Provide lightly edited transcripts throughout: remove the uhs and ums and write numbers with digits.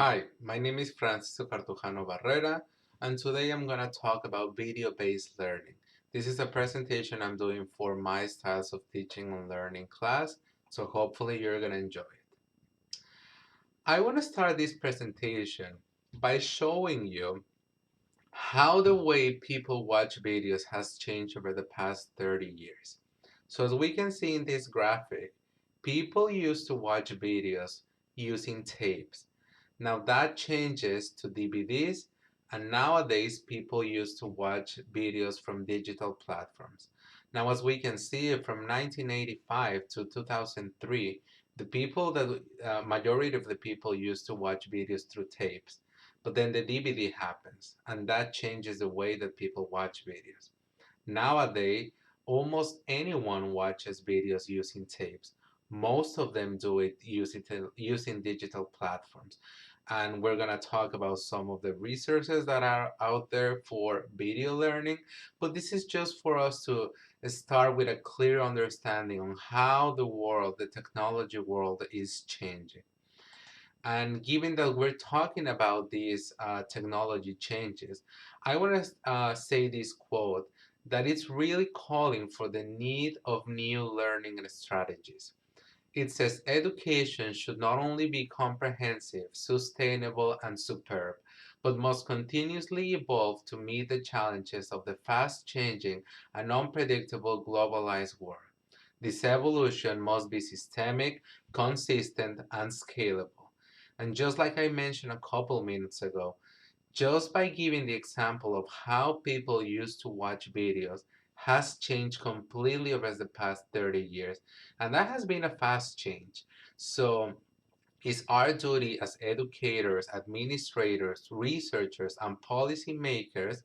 Hi, my name is Francisco Cartujano Barrera, and today I'm going to talk about video-based learning. This is a presentation I'm doing for my styles of teaching and learning class, so hopefully you're going to enjoy it. I want to start this presentation by showing you how the way people watch videos has changed over the past 30 years. So as we can see in this graphic, people used to watch videos using tapes. Now that changes to DVDs, and nowadays people used to watch videos from digital platforms. Now, as we can see from 1985 to 2003, the majority of the people used to watch videos through tapes. But then the DVD happens, and that changes the way that people watch videos. Nowadays, almost anyone watches videos using tapes. Most of them do it using digital platforms. And we're going to talk about some of the resources that are out there for video learning. But this is just for us to start with a clear understanding on how the world, the technology world, is changing. And given that we're talking about these technology changes, I want to say this quote that it's really calling for the need of new learning strategies. It says education should not only be comprehensive, sustainable, and superb, but must continuously evolve to meet the challenges of the fast changing and unpredictable globalized world. This evolution must be systemic, consistent, and scalable. And just like I mentioned a couple minutes ago, just by giving the example of how people used to watch videos has changed completely over the past 30 years. And that has been a fast change. So it's our duty as educators, administrators, researchers, and policymakers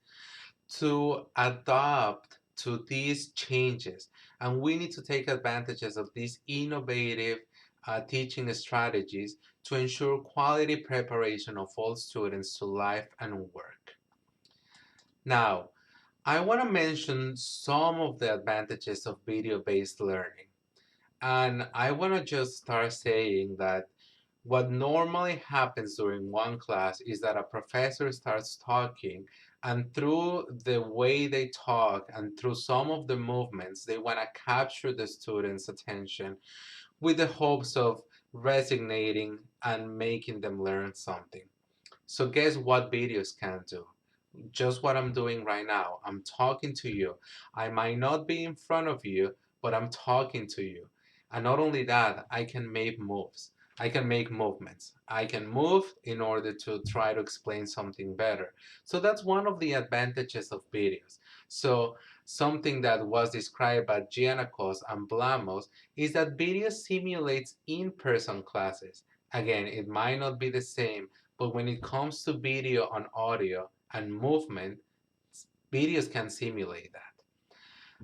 to adapt to these changes. And we need to take advantages of these innovative teaching strategies to ensure quality preparation of all students to life and work. Now, I want to mention some of the advantages of video-based learning. And I want to just start saying that what normally happens during one class is that a professor starts talking, and through the way they talk and through some of the movements, they want to capture the students' attention with the hopes of resonating and making them learn something. So, guess what videos can do? Just what I'm doing right now. I'm talking to you. I might not be in front of you, but I'm talking to you. And not only that, I can make moves. I can make movements. I can move in order to try to explain something better. So that's one of the advantages of videos. So something that was described by Giannakos and Blamos is that video simulates in-person classes. Again, it might not be the same, but when it comes to video and audio, and movement, videos can simulate that.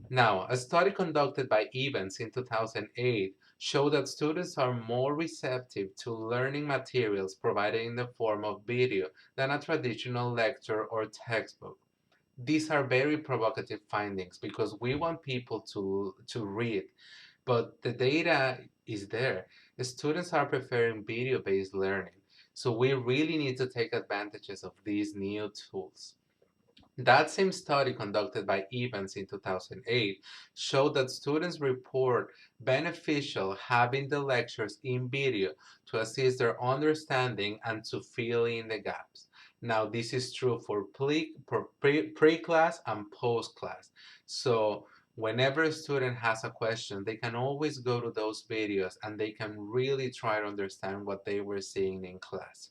Now, a study conducted by Evans in 2008 showed that students are more receptive to learning materials provided in the form of video than a traditional lecture or textbook. These are very provocative findings because we want people to read, but the data is there. The students are preferring video-based learning, so we really need to take advantages of these new tools. That same study conducted by Evans in 2008 showed that students report beneficial having the lectures in video to assist their understanding and to fill in the gaps. Now, this is true for pre-class and post-class. So whenever a student has a question, they can always go to those videos and they can really try to understand what they were seeing in class.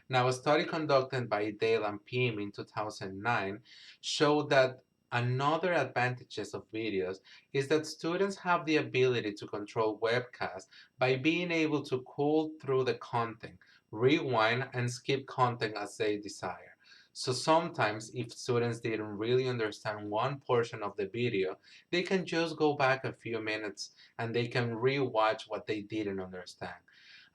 Now, a study conducted by Dale and Pim in 2009 showed that another advantages of videos is that students have the ability to control webcasts by being able to cull through the content, rewind, and skip content as they desire. So sometimes if students didn't really understand one portion of the video, they can just go back a few minutes and they can rewatch what they didn't understand.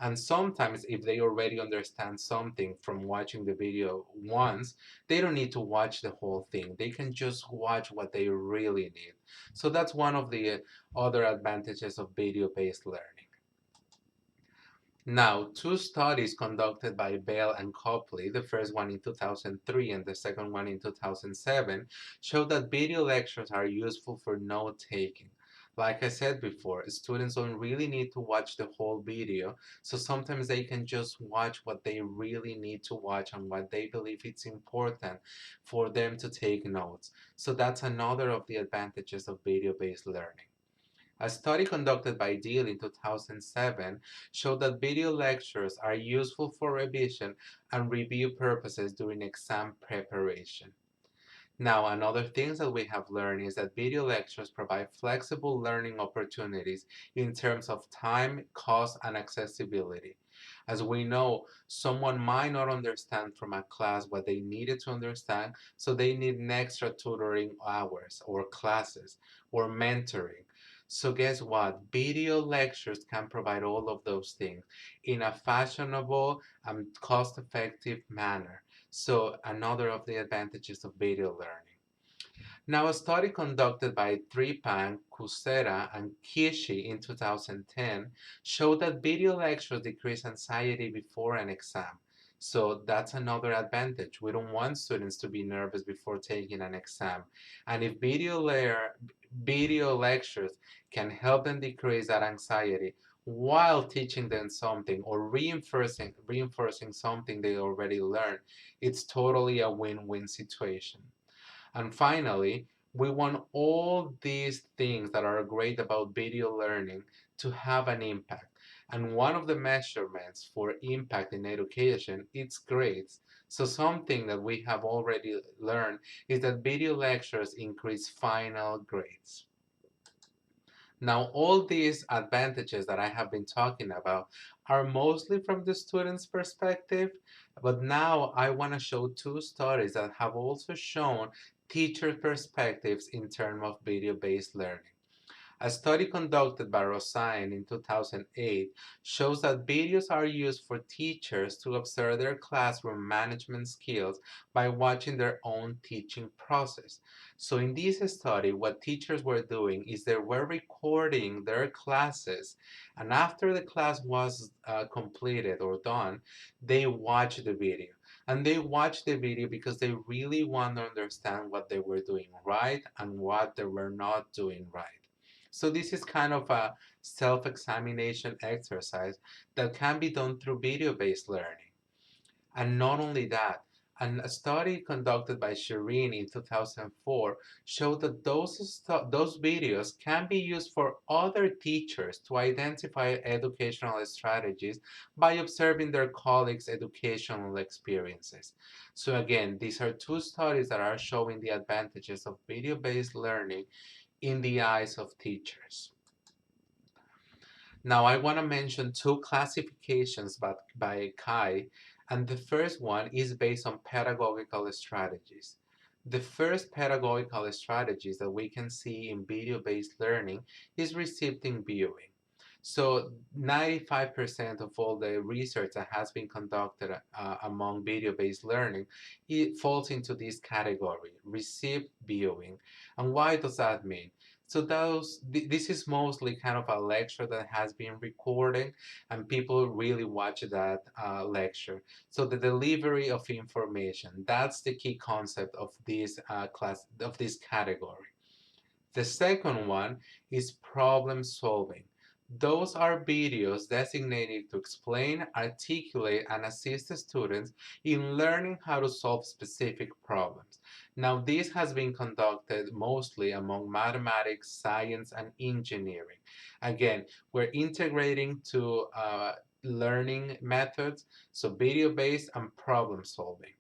And sometimes, if they already understand something from watching the video once, they don't need to watch the whole thing. They can just watch what they really need. So that's one of the other advantages of video-based learning. Now, two studies conducted by Bell and Copley, the first one in 2003 and the second one in 2007, show that video lectures are useful for note taking. Like I said before, students don't really need to watch the whole video, so sometimes they can just watch what they really need to watch and what they believe it's important for them to take notes. So that's another of the advantages of video-based learning. A study conducted by Deal in 2007 showed that video lectures are useful for revision and review purposes during exam preparation. Now, another things that we have learned is that video lectures provide flexible learning opportunities in terms of time, cost, and accessibility. As we know, someone might not understand from a class what they needed to understand, so they need an extra tutoring hours or classes or mentoring. So guess what? Video lectures can provide all of those things in a fashionable and cost-effective manner. So another of the advantages of video learning. Now, a study conducted by Tripang, Kusera, and Kishi in 2010 showed that video lectures decrease anxiety before an exam. So that's another advantage. We don't want students to be nervous before taking an exam. And if video lectures can help them decrease that anxiety while teaching them something or reinforcing something they already learned, it's totally a win-win situation. And finally, we want all these things that are great about video learning to have an impact. And one of the measurements for impact in education is grades. So something that we have already learned is that video lectures increase final grades. Now, all these advantages that I have been talking about are mostly from the student's perspective, but now I want to show two studies that have also shown teacher perspectives in terms of video-based learning. A study conducted by Rosain in 2008 shows that videos are used for teachers to observe their classroom management skills by watching their own teaching process. So in this study, what teachers were doing is they were recording their classes, and after the class was completed or done, they watched the video. And they watched the video because they really want to understand what they were doing right and what they were not doing right. So this is kind of a self-examination exercise that can be done through video-based learning. And not only that, a study conducted by Shireen in 2004 showed that those videos can be used for other teachers to identify educational strategies by observing their colleagues' educational experiences. So again, these are two studies that are showing the advantages of video-based learning in the eyes of teachers. Now, I want to mention two classifications by Kai, and the first one is based on pedagogical strategies. The first pedagogical strategies that we can see in video-based learning is receptive viewing. So 95% of all the research that has been conducted among video-based learning, it falls into this category, received viewing. And why does that mean? So this is mostly kind of a lecture that has been recorded, and people really watch that lecture. So the delivery of information, that's the key concept of this category. The second one is problem solving. Those are videos designated to explain, articulate, and assist the students in learning how to solve specific problems. Now, this has been conducted mostly among mathematics, science, and engineering. Again, we're integrating to learning methods, so video-based and problem solving.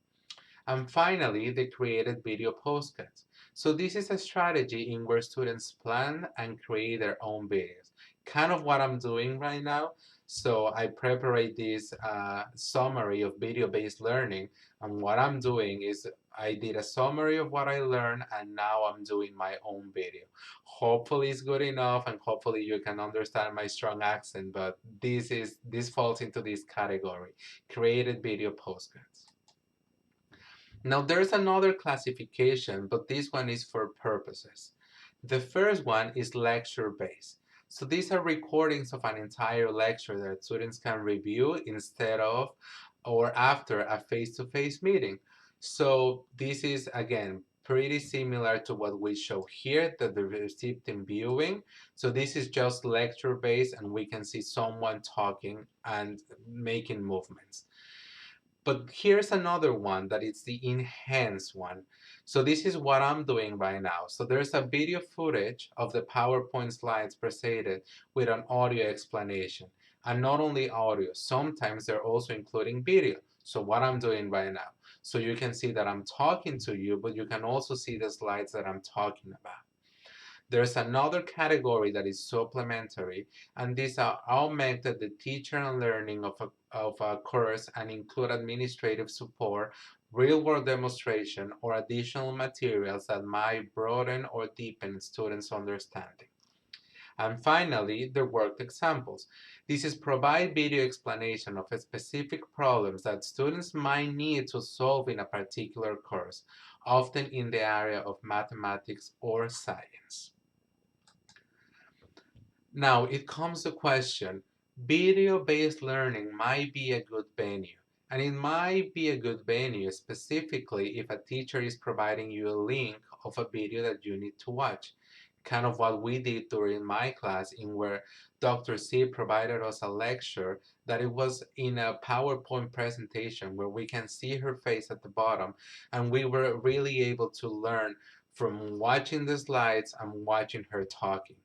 And finally, they created video postcards. So this is a strategy in where students plan and create their own videos. Kind of what I'm doing right now. So I prepare this summary of video-based learning, and what I'm doing is I did a summary of what I learned, and now I'm doing my own video. Hopefully it's good enough, and hopefully you can understand my strong accent, but this falls into this category, created video postcards. Now there's another classification, but this one is for purposes. The first one is lecture-based. So these are recordings of an entire lecture that students can review instead of or after a face-to-face meeting. So this is, again, pretty similar to what we show here, the receipt and viewing. So this is just lecture based, and we can see someone talking and making movements. But here's another one that is the enhanced one. So this is what I'm doing right now. So there's a video footage of the PowerPoint slides presented with an audio explanation. And not only audio, sometimes they're also including video. So what I'm doing right now. So you can see that I'm talking to you, but you can also see the slides that I'm talking about. There's another category that is supplementary, and these are augmented the teacher and learning of a course and include administrative support, real-world demonstration, or additional materials that might broaden or deepen students' understanding. And finally, the worked examples. This is provide video explanation of specific problems that students might need to solve in a particular course, often in the area of mathematics or science. Now it comes to question, video-based learning might be a good venue. And it might be a good venue specifically if a teacher is providing you a link of a video that you need to watch. Kind of what we did during my class in where Dr. C provided us a lecture that it was in a PowerPoint presentation where we can see her face at the bottom, and we were really able to learn from watching the slides and watching her talking.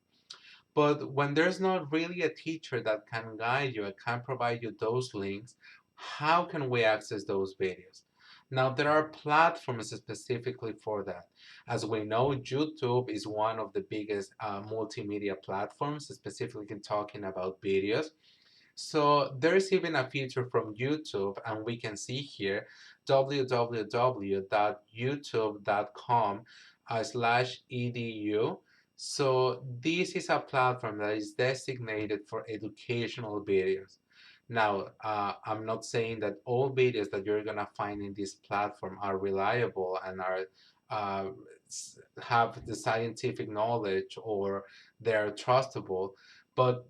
But when there's not really a teacher that can guide you and can provide you those links, how can we access those videos? Now, there are platforms specifically for that. As we know, YouTube is one of the biggest multimedia platforms, specifically talking about videos. So there's even a feature from YouTube, and we can see here www.youtube.com/edu. So this is a platform that is designated for educational videos. Now, I'm not saying that all videos that you're gonna find in this platform are reliable and are uh, have the scientific knowledge or they're trustable, but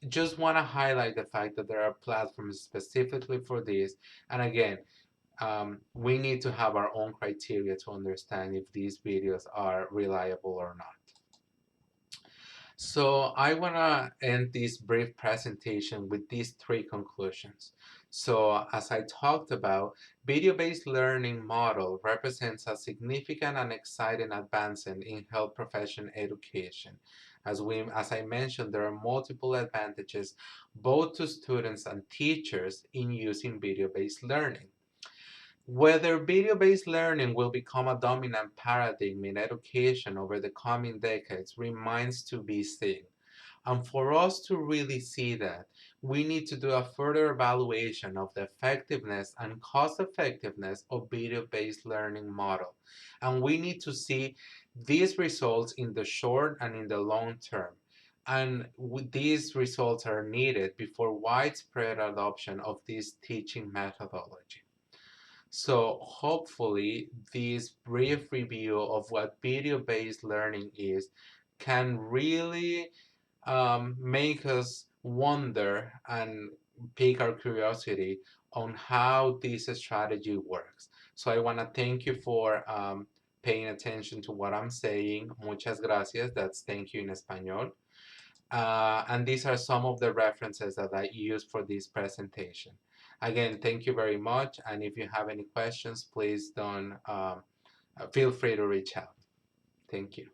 just want to highlight the fact that there are platforms specifically for this. And again, we need to have our own criteria to understand if these videos are reliable or not. So I want to end this brief presentation with these three conclusions. So as I talked about, video-based learning model represents a significant and exciting advancement in health profession education. As I mentioned, there are multiple advantages both to students and teachers in using video-based learning. Whether video-based learning will become a dominant paradigm in education over the coming decades remains to be seen. And for us to really see that, we need to do a further evaluation of the effectiveness and cost effectiveness of video-based learning model. And we need to see these results in the short and in the long term. And these results are needed before widespread adoption of this teaching methodology. So hopefully this brief review of what video-based learning is can really make us wonder and pique our curiosity on how this strategy works. So I want to thank you for paying attention to what I'm saying. Muchas gracias. That's thank you in Espanol. And these are some of the references that I used for this presentation. Again, thank you very much. And if you have any questions, please don't feel free to reach out. Thank you.